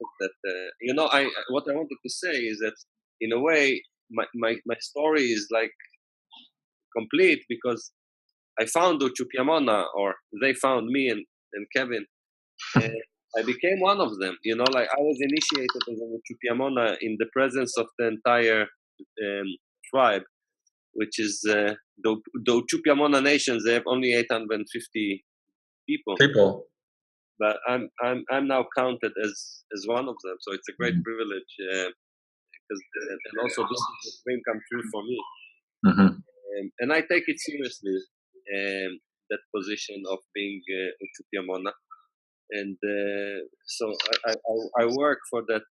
of that. What I wanted to say is that in a way, my story is like complete because I found Uchupiamona, or they found me and Kevin, and I became one of them. Like I was initiated as an Uchupiamona in the presence of the entire tribe, which is the Uchupiamona nations. They have only 850 people. But I'm now counted as one of them. So it's a great privilege, because and also this is a dream come true for me. And I take it seriously, that position of being Uchupiamona. And so I work for that.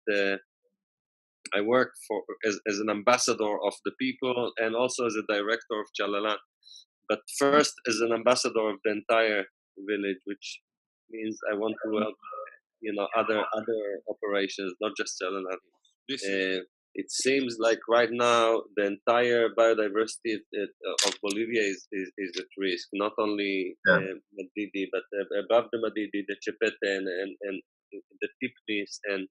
I work for as an ambassador of the people, and also as a director of Jalalan. But first, as an ambassador of the entire village, which means I want to help, other operations, not just Jalalan. It seems like right now the entire biodiversity of Bolivia is at risk. Not only Madidi, but above the Madidi, the Chepete and the Tipnis, and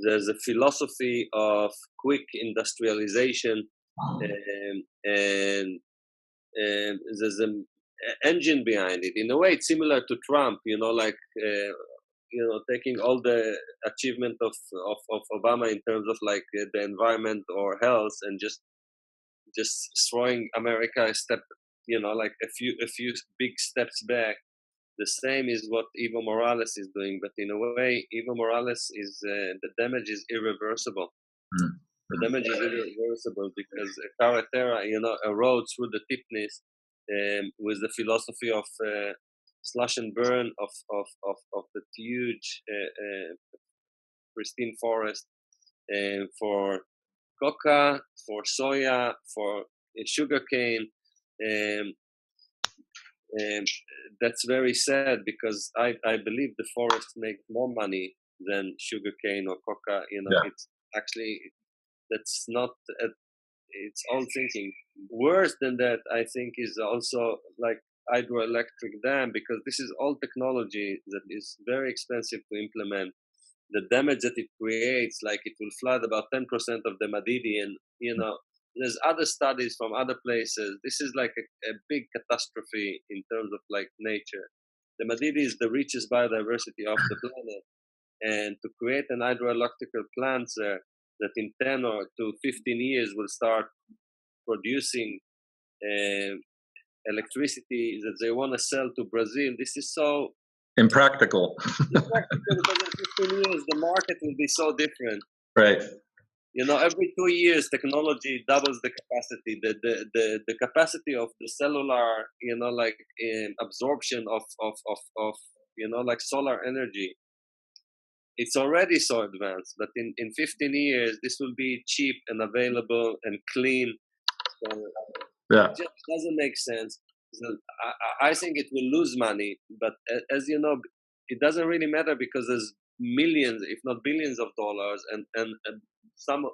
there's a philosophy of quick industrialization, and there's an engine behind it. In a way, it's similar to Trump. Taking all the achievement of Obama in terms of like the environment or health, and just throwing America a step, like a few big steps back. The same is what Evo Morales is doing, but in a way, Evo Morales is the damage is irreversible. The damage is irreversible because a carretera, a road through the Tipnis, with the philosophy of slash and burn of the huge pristine forest, for coca, for soya, for sugarcane. That's very sad because I believe the forest makes more money than sugarcane or coca. It's actually, that's not it's all thinking. Worse than that, I think, is also like hydroelectric dam, because this is all technology that is very expensive to implement. The damage that it creates, like it will flood about 10% of the Madidi, and there's other studies from other places. This is like a big catastrophe in terms of like nature. The Madidi is the richest biodiversity of the planet, and to create an hydroelectrical plant there that in 10 or to 15 years will start producing electricity that they want to sell to Brazil, this is so impractical. Impractical, because in 15 years the market will be so different. Right. Every 2 years technology doubles the capacity. The capacity of the cellular, absorption of like solar energy. It's already so advanced, but in 15 years this will be cheap and available and clean. It just doesn't make sense. So I think it will lose money, but as you know, it doesn't really matter because there's millions, if not billions of dollars, and some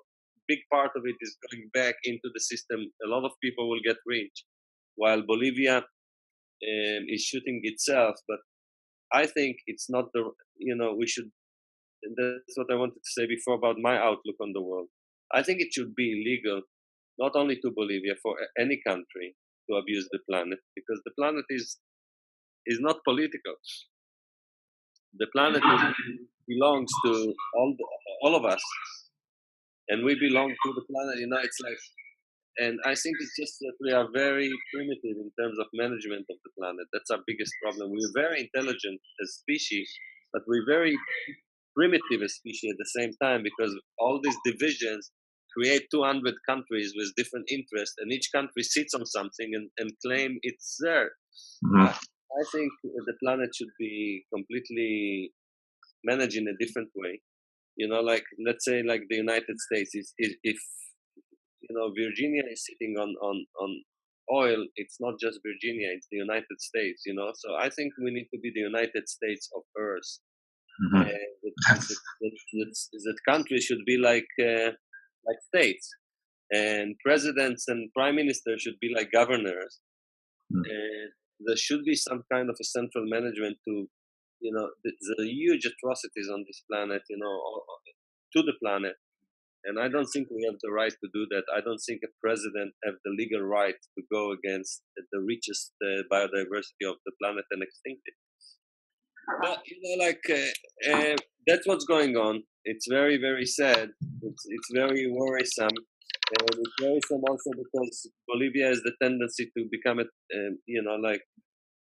big part of it is going back into the system. A lot of people will get rich, while Bolivia is shooting itself. But I think it's not we should. That's what I wanted to say before about my outlook on the world. I think it should be illegal, not only to Bolivia, for any country to abuse the planet, because the planet is not political. The planet belongs to all of us, and we belong to the planet. It's like, and I think it's just that we are very primitive in terms of management of the planet. That's our biggest problem. We're very intelligent as species, but we're very primitive as species at the same time, because all these divisions create 200 countries with different interests, and each country sits on something and claim it's there. I think the planet should be completely managed in a different way. Like, let's say, like the United States, if Virginia is sitting on oil, it's not just Virginia, it's the United States. So I think we need to be the United States of Earth. That countries should be like states, and presidents and prime ministers should be like governors. There should be some kind of a central management to the huge atrocities on this planet, to the planet. And I don't think we have the right to do that. I don't think a president have the legal right to go against the richest biodiversity of the planet and extinct it. But that's what's going on. It's very, very sad. It's very worrisome, and it's worrisome also because Bolivia has the tendency to become a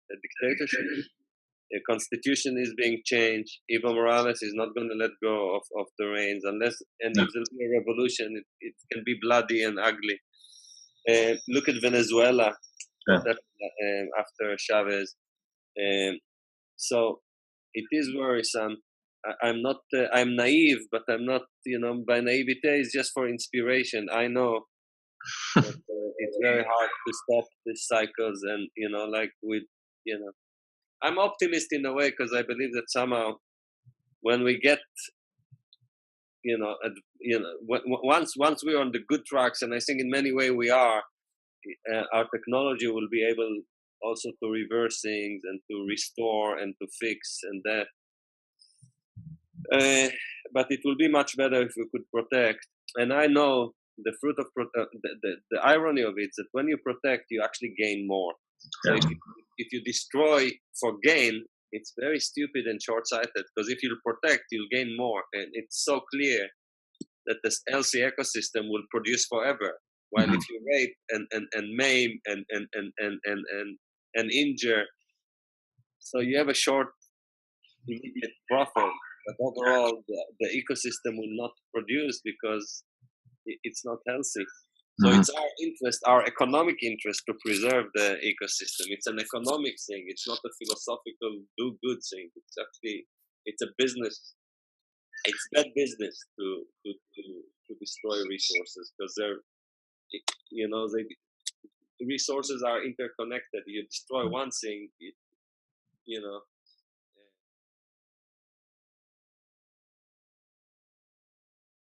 dictatorship. The constitution is being changed. Evo Morales is not going to let go of the reins unless, and if there's a revolution, it can be bloody and ugly. Look at Venezuela after Chavez. So it is worrisome. I'm not. I'm naive, but I'm not. By naivete is just for inspiration. I know that, it's very hard to stop these cycles, and I'm optimist in a way because I believe that somehow, when we get, once we're on the good tracks, and I think in many ways we are, our technology will be able also to reverse things and to restore and to fix and that. But it will be much better if we could protect. And I know the fruit of the irony of it is that when you protect, you actually gain more. So if you destroy for gain, it's very stupid and short-sighted, because if you protect, you'll gain more. And it's so clear that this healthy ecosystem will produce forever. While if you rape and maim and injure, so you have a short, immediate profit, but overall the ecosystem will not produce because it's not healthy. So it's our interest, our economic interest, to preserve the ecosystem. It's an economic thing. It's not a philosophical do-good thing. It's a business. It's bad business to destroy resources, because the resources are interconnected. You destroy one thing,